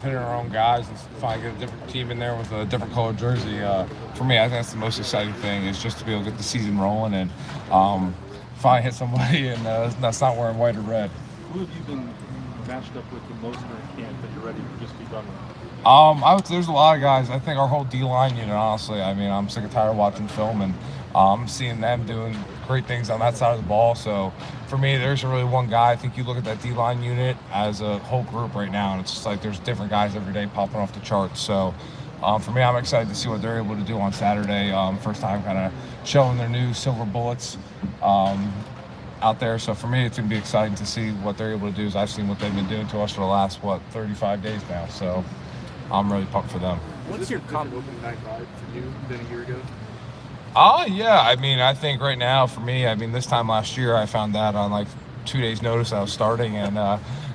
Hitting our own guys and finally get a different team in there with a different colored jersey. For me, I think that's the most exciting thing is just to be able to get the season rolling and finally hit somebody and that's not wearing white or red. Who have you been matched up with the most during camp that you're ready to just be done with? There's a lot of guys. I think our whole D-line unit, honestly, I mean, I'm sick and tired of watching film and seeing them doing great things on that side of the ball. So for me, there's really one guy. I think you look at that D-line unit as a whole group right now, and it's just like there's different guys every day popping off the charts. So for me, I'm excited to see what they're able to do on Saturday. First time kind of showing their new silver bullets out there. So for me, it's going to be exciting to see what they're able to do. As I've seen what they've been doing to us for the last, 35 days now. So I'm really pumped for them. What's your opening night vibe for you than a year ago? Yeah. I mean, I think right now for me, I mean, this time last year, I found out on like 2 days' notice I was starting and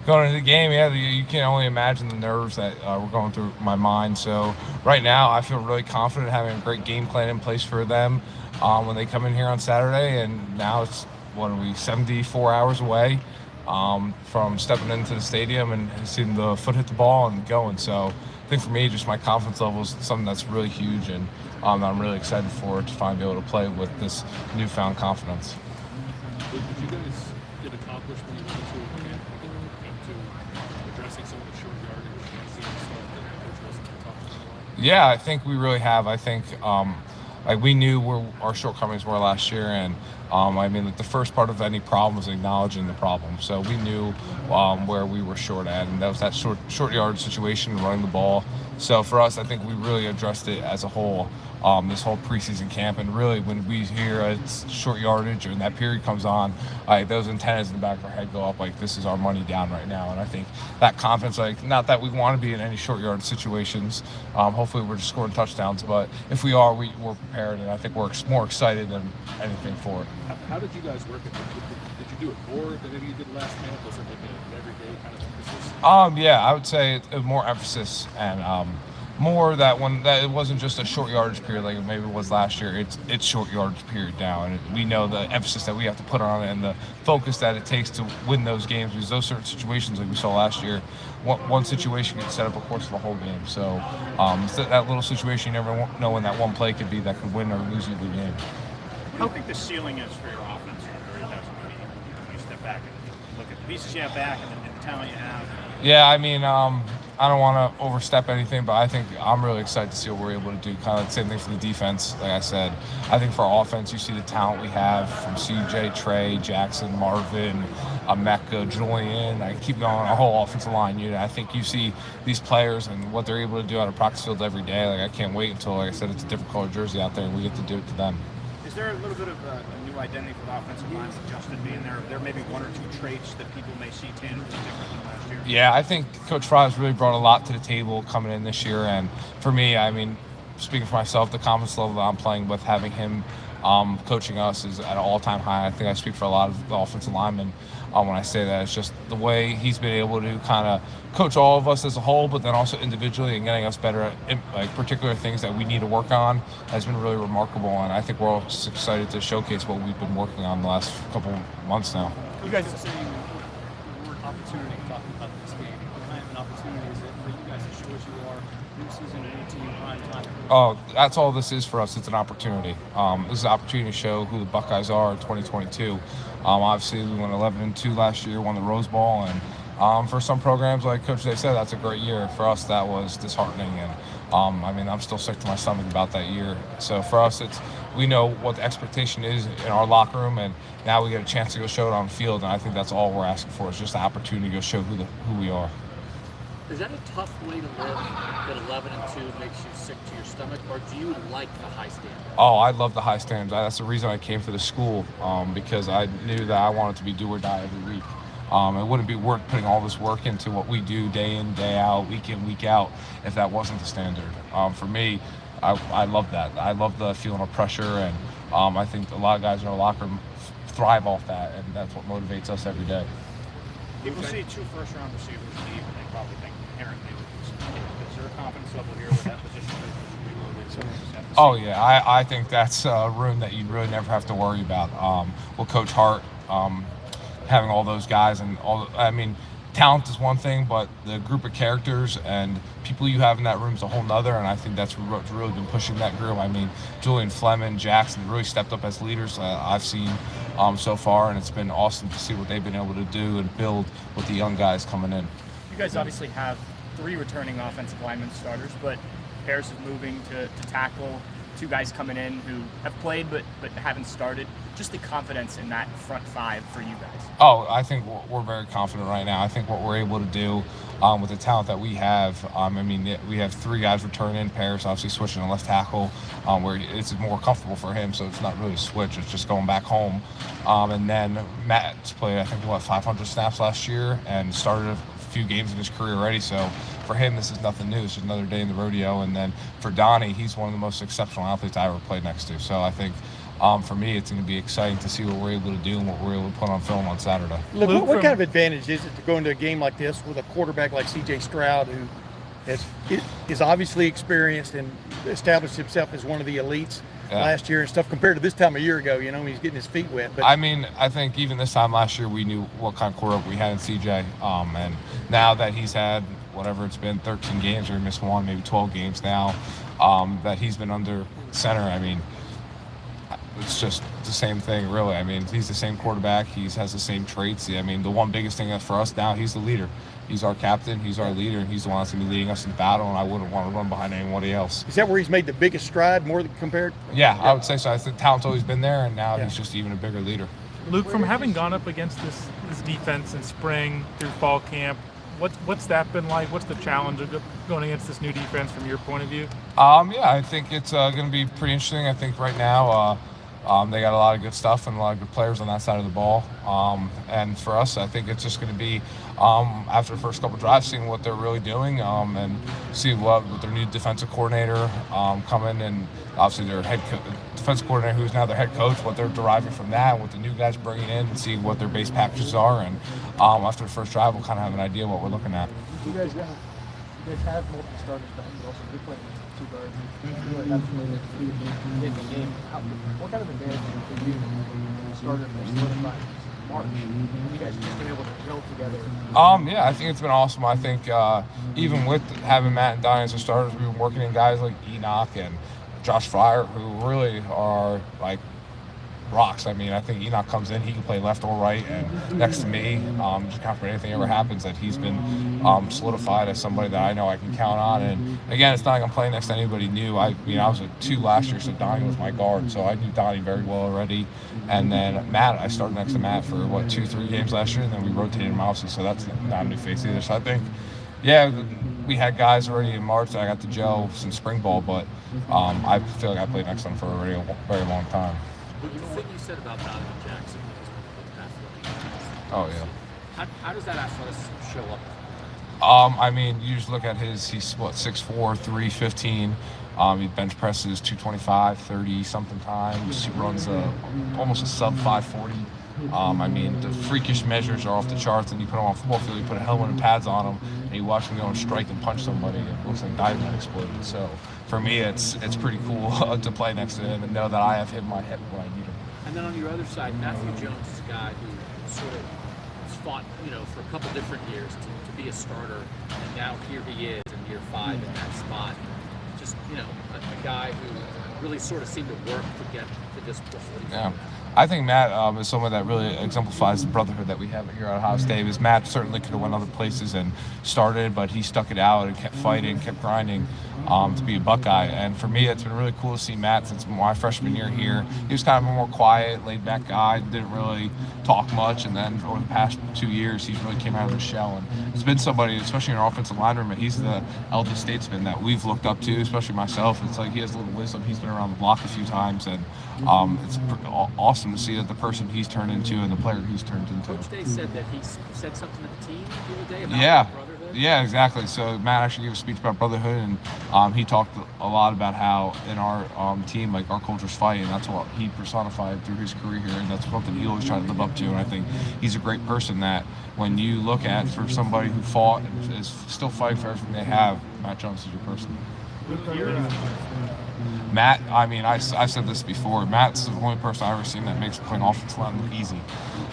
going into the game. Yeah, you can only imagine the nerves that were going through my mind. So right now, I feel really confident having a great game plan in place for them when they come in here on Saturday. And now it's 74 hours away from stepping into the stadium and seeing the foot hit the ball and going. So I think for me, just my confidence level is something that's really huge, and I'm really excited for it to finally be able to play with this newfound confidence. What did you guys get accomplished when you went into camp when it came to addressing some of the short yardage and seeing stuff that coach wasn't talking about? Yeah, I think we really have. I think like we knew where our shortcomings were last year, and I mean, like the first part of any problem was acknowledging the problem. So we knew where we were short at, and that was that short yard situation, running the ball. So for us, I think we really addressed it as a whole. This whole preseason camp, and really when we hear it's short yardage and that period comes on, like those antennas in the back of our head go up, like this is our money down right now. And I think that confidence, like not that we want to be in any short yard situations, hopefully we're just scoring touchdowns, but if we are, we're prepared, and I think we're more excited than anything for it. How did you guys work it? Did you do it more than maybe you did last camp? Was it like an everyday kind of emphasis? Yeah, I would say it more emphasis and more that it wasn't just a short yardage period like maybe it was last year. It's short yardage period now, and we know the emphasis that we have to put on it and the focus that it takes to win those games, because those certain situations like we saw last year, one situation can set up a course of the whole game. So it's that little situation you never know when that one play could be that could win or lose you the game. How big the ceiling is for your offense when you step back and look at the pieces you have back and the talent you have? Yeah, I mean, I don't want to overstep anything, but I think I'm really excited to see what we're able to do. Kind of the same thing for the defense, like I said. I think for our offense, you see the talent we have from CJ, Trey, Jackson, Marvin, Emeka, Julian. I keep going, our whole offensive line unit. I think you see these players and what they're able to do out of practice fields every day. Like I can't wait until, like I said, it's a different color jersey out there and we get to do it to them. Is there a little bit of a new identity for the offensive line with Justin being there? There may be one or two traits that people may see tangibly different than last year? Yeah, I think Coach Fry's really brought a lot to the table coming in this year. And for me, I mean, speaking for myself, the confidence level that I'm playing with, having him coaching us is at an all-time high. I think I speak for a lot of the offensive linemen when I say that. It's just the way he's been able to kind of coach all of us as a whole, but then also individually and getting us better at like particular things that we need to work on has been really remarkable. And I think we're all just excited to showcase what we've been working on the last couple months now. You guys are saying the word opportunity, talking about this game. What kind of an opportunity is it for you guys to show what you are, new season, any team, prime time? Oh, that's all this is for us. It's an opportunity. This is an opportunity to show who the Buckeyes are in 2022. Obviously, we went 11-2 last year, won the Rose Bowl, and for some programs, like Coach Dave said, that's a great year. For us, that was disheartening, and I mean, I'm still sick to my stomach about that year. So for us, we know what the expectation is in our locker room, and now we get a chance to go show it on the field, and I think that's all we're asking for is just the opportunity to go show who we are. Is that a tough way to live, that 11-2 makes you sick to your stomach, or do you like the high standard? Oh, I love the high standards. That's the reason I came to the school, because I knew that I wanted to be do or die every week. It wouldn't be worth putting all this work into what we do day in, day out, week in, week out, if that wasn't the standard. For me, I love that. I love the feeling of pressure, and I think a lot of guys in our locker room thrive off that, and that's what motivates us every day. People see 2 first-round receivers leave, and they probably think inherently is there a confidence level here with that position? Oh yeah, I think that's a room that you really never have to worry about. With Coach Hart having all those guys and I mean, talent is one thing, but the group of characters and people you have in that room is a whole nother, and I think that's what's really been pushing that group. I mean, Julian Fleming, Jackson really stepped up as leaders I've seen so far, and it's been awesome to see what they've been able to do and build with the young guys coming in. You guys obviously have 3 returning offensive lineman starters, but Harris is moving to tackle. 2 guys coming in who have played but haven't started. Just the confidence in that front 5 for you guys. Oh, I think we're very confident right now. I think what we're able to do with the talent that we have, I mean, we have 3 guys returning. Paris obviously switching to left tackle, where it's more comfortable for him, so it's not really a switch. It's just going back home. And then Matt's played, I think, 500 snaps last year and started a few games in his career already, so for him this is nothing new. It's just another day in the rodeo. And then for Donnie, he's one of the most exceptional athletes I ever played next to, so I think for me it's going to be exciting to see what we're able to do and what we're able to put on film on Saturday. Look, what kind of advantage is it to go into a game like this with a quarterback like C.J. Stroud, who is obviously experienced and established himself as one of the elites last year and stuff, compared to this time a year ago? You know, he's getting his feet wet. But I mean, I think even this time last year we knew what kind of quarterback we had in CJ, and now that he's had whatever it's been, 13 games, or he missed 1, maybe 12 games now, that he's been under center, I mean, it's just the same thing, really. I mean, he's the same quarterback. He has the same traits. I mean, the one biggest thing for us now, he's the leader. He's our captain. He's our leader, and he's the one that's going to be leading us in battle, and I wouldn't want to run behind anybody else. is that where he's made the biggest stride, more than compared? Yeah, I would say so. I think talent's always been there, and now he's just even a bigger leader. Luke, from having gone up against this defense in spring through fall camp, what's that been like? What's the challenge of going against this new defense from your point of view? Yeah, I think it's going to be pretty interesting. I think right now they got a lot of good stuff and a lot of good players on that side of the ball. And for us, I think it's just going to be, after the first couple drives, seeing what they're really doing and see what with their new defensive coordinator coming, and obviously their defensive coordinator, who's now their head coach, what they're deriving from that, and what the new guys bringing in, and see what their base packages are. And after the first drive, we'll kind of have an idea what we're looking at. You guys have multiple starters, but you also do play 2 guards. You really have familiar in the game. What kind of advantage for you started solidified March? You guys have just been able to gel together. Yeah, I think it's been awesome. I think even with having Matt and Donnie as our starters, we've been working in guys like Enoch and Josh Fryer, who really are like rocks. I mean, I think Enoch comes in, he can play left or right, and next to me, just kind of for anything ever happens, that he's been solidified as somebody that I know I can count on. And again, it's not like I'm playing next to anybody new. I was a 2 last year, so Donnie was my guard, so I knew Donnie very well already. And then Matt, I started next to Matt for 2-3 games last year, and then we rotated him obviously, so that's not a new face either. So I think, yeah, we had guys already in March that I got to gel since spring ball, but I feel like I played next to them for a very long time. The thing you said about Donovan Jackson is athletic. Oh, yeah. How does that athleticism show up? I mean, you just look at he's 6'4", 315. He bench presses 225, 30-something times. He runs almost a sub 540. I mean, the freakish measures are off the charts, and you put him on a football field, you put a helmet and pads on him, and you watch him go and strike and punch somebody. It looks like dynamite exploded. So for me, it's pretty cool to play next to him and know that I have him in my head when I need him. And then on your other side, Matthew Jones is a guy who sort of has fought, for a couple different years to be a starter, and now here he is in year 5 in that spot. Just, a guy who really sort of seemed to work to get to this point. Yeah. I think Matt is someone that really exemplifies the brotherhood that we have here at Ohio State. Because Matt certainly could have went other places and started, but he stuck it out and kept fighting, kept grinding to be a Buckeye. And for me, it's been really cool to see Matt since my freshman year here. He was kind of a more quiet, laid-back guy, didn't really talk much. And then over the past 2 years, he's really came out of his shell. And it's been somebody, especially in our offensive line room, he's the elder statesman that we've looked up to, especially myself. It's like he has a little wisdom. He's been around the block a few times, and it's awesome to see that the person he's turned into and the player he's turned into. Coach Day said that he said something to the team the other day about brotherhood. Yeah, exactly. So Matt actually gave a speech about brotherhood, and he talked a lot about how in our team, like, our culture's fighting. That's what he personified through his career here, and that's something he always tried to live up to. And I think he's a great person that when you look at for somebody who fought and is still fighting for everything they have, Matt Jones is your person. Matt, I mean, I said this before. Matt's the only person I've ever seen that makes playing offensive line look easy.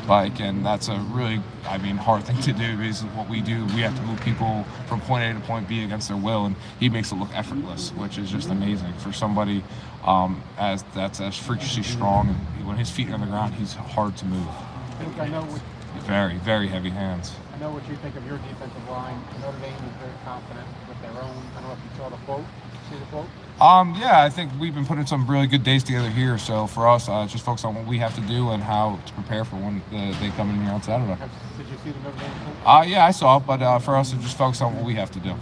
And that's a really, hard thing to do because what we do, we have to move people from point A to point B against their will, and he makes it look effortless, which is just amazing for somebody that's as freakishly strong. And when his feet are on the ground, he's hard to move. I know Very, very heavy hands. I know what you think of your defensive line. Notre Dame is very confident with their own. I don't know if you saw the quote. See the quote? Yeah, I think we've been putting some really good days together here. So for us, just focus on what we have to do and how to prepare for when they come in here on Saturday. Did you see the Notre Dame quote? Yeah, I saw it, but for us, just focus on what we have to do.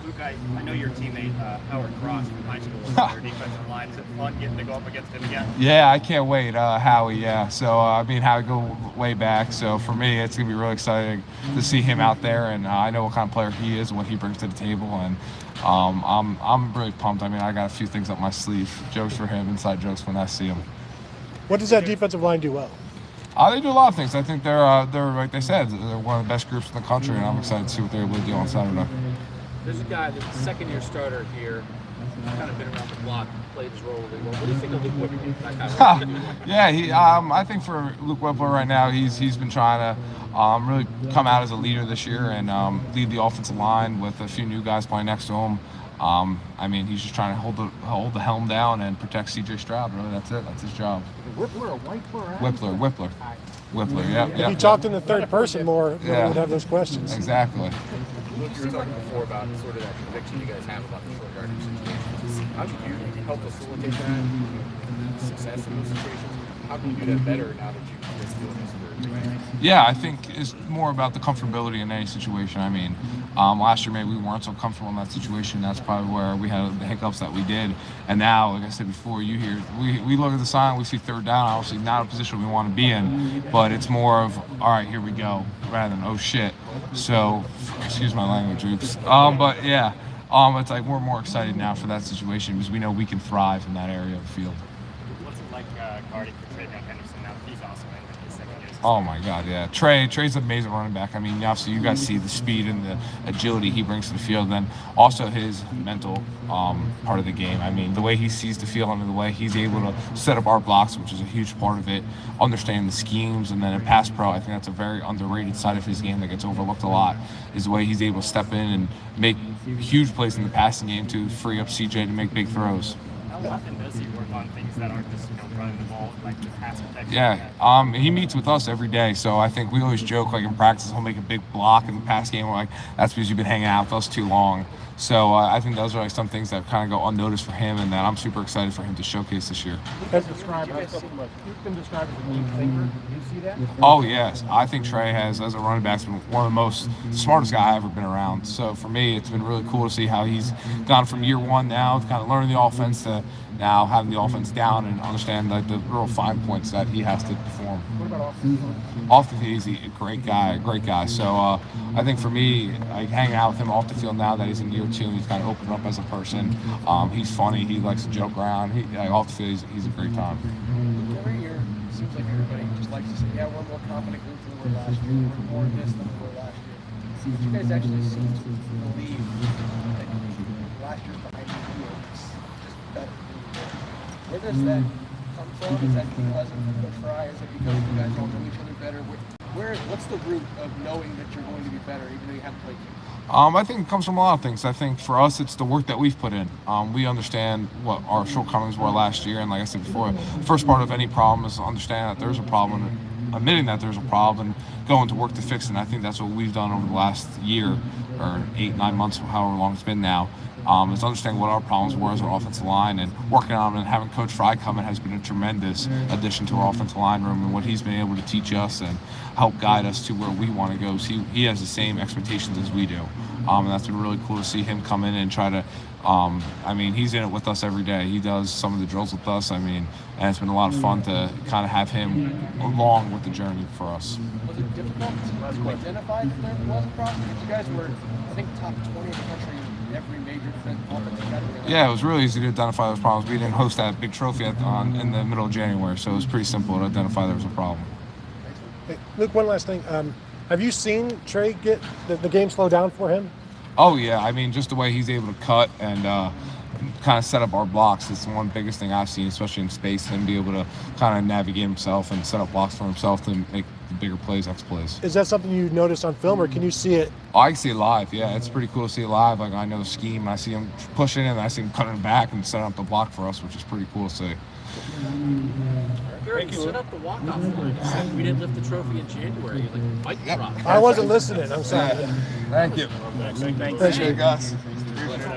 Luke, I know your teammate Howard Cross from high school is on your defensive line. Is it fun getting to go up against him again? Yeah, I can't wait, Howie. Yeah, so Howie go way back. So for me, it's gonna be really exciting to see him out there, and I know what kind of player he is and what he brings to the table, and I'm really pumped. I got a few things up my sleeve, jokes for him, inside jokes when I see him. What does that defensive line do well? They do a lot of things. I think they're like they said, they're one of the best groups in the country, and I'm excited to see what they're able to do on Saturday. There's a guy that's a second-year starter here, kind of been around the block, played his role really well. What do you think of Luke Wypler? Yeah, I think for Luke Wypler right now, he's been trying to really come out as a leader this year and lead the offensive line with a few new guys playing next to him. He's just trying to hold the helm down and protect C.J. Stroud. Really, that's it. That's his job. Wypler or Wypler? Whippler. Yeah. If you talked in the third person more, Yeah. we would have those questions. Exactly. Luke, you were talking before about sort of that conviction you guys have about the short yardage situation. How do you help facilitate that success in those situations? How can you do that better now that you've been doing this for 3 years? Yeah, I think it's more about the comfortability in any situation. Last year maybe we weren't so comfortable in that situation. That's probably where we had the hiccups that we did. And now, like I said before, we look at the sign, we see third down, obviously not a position we want to be in, but it's more of, all right, here we go, rather than, oh shit. So, excuse my language, oops. It's like we're more excited now for that situation because we know we can thrive in that area of the field. What's it like guarding for Travion Henderson now that he's also in his second year? Oh my God, yeah. Trey's an amazing running back. Obviously you guys see the speed and the agility he brings to the field, and then also his mental part of the game. The way he sees the field and the way he's able to set up our blocks, which is a huge part of it, understanding the schemes, and then in pass pro, I think that's a very underrated side of his game that gets overlooked a lot, is the way he's able to step in and make huge plays in the passing game to free up CJ to make big throws. How often does he work on things that aren't just running the ball, like the pass protection? Yeah, he meets with us every day, so I think we always joke, like in practice, he'll make a big block in the pass game. We're like, that's because you've been hanging out with us too long. So I think those are like some things that kind of go unnoticed for him, and that I'm super excited for him to showcase this year. You've been described as a deep thinker. Do you see that? Oh yes, I think Trey has, as a running back, been one of the most smartest guy I've ever been around. So for me, it's been really cool to see how he's gone from year one now, to kind of learning the offense, to now having the offense down and understand like the real fine points that he has to perform. What about offensive? Off the field, he's a great guy. So I think for me, like hanging out with him off the field now that he's in year two, he's kind of opened up as a person. He's funny. He likes to joke around. Off the field, he's a great time. Every year, it seems like everybody just likes to say, yeah, we're more confident group than we were last year. We're more this than we were last year. But you guys actually seem to believe that last year's behind you is just better than you were. Where does that come from? Is that because of the try? Is it because you guys all know each other better? What's the root of knowing that you're going to be better, even though you haven't played yet? I think it comes from a lot of things. I think for us, it's the work that we've put in. We understand what our shortcomings were last year, and like I said before, the first part of any problem is to understand that there's a problem, admitting that there's a problem, and going to work to fix it. And I think that's what we've done over the last year, or 8-9 months, however long it's been now. Is understanding what our problems were as an offensive line and working on them, and having Coach Fry come in has been a tremendous addition to our offensive line room, and what he's been able to teach us and help guide us to where we want to go. So he has the same expectations as we do, and that's been really cool to see him come in and try to he's in it with us every day. He does some of the drills with us, and it's been a lot of fun to kind of have him along with the journey for us. Was it difficult to identify that there was a problem? Because you guys were, I think, top 20 in the country in every major offensive category. Yeah, it was really easy to identify those problems. We didn't host that big trophy in the middle of January, so it was pretty simple to identify there was a problem. Hey, Luke, one last thing. Have you seen Trey get the game slow down for him? Oh yeah, just the way he's able to cut and kind of set up our blocks. It's the one biggest thing I've seen, especially in space, him be able to kind of navigate himself and set up blocks for himself to make the bigger plays, X plays. Is that something you noticed on film, or can you see it? I can see it live. Yeah, it's pretty cool to see it live. Like, I know the scheme. I see him pushing and I see him cutting back and setting up the block for us, which is pretty cool to see. Barry, you set up the walk-off line. You said we didn't lift the trophy in January. Like, mic drop. I wasn't listening. I'm sorry. Thank you. Thanks. Thank you. Guys.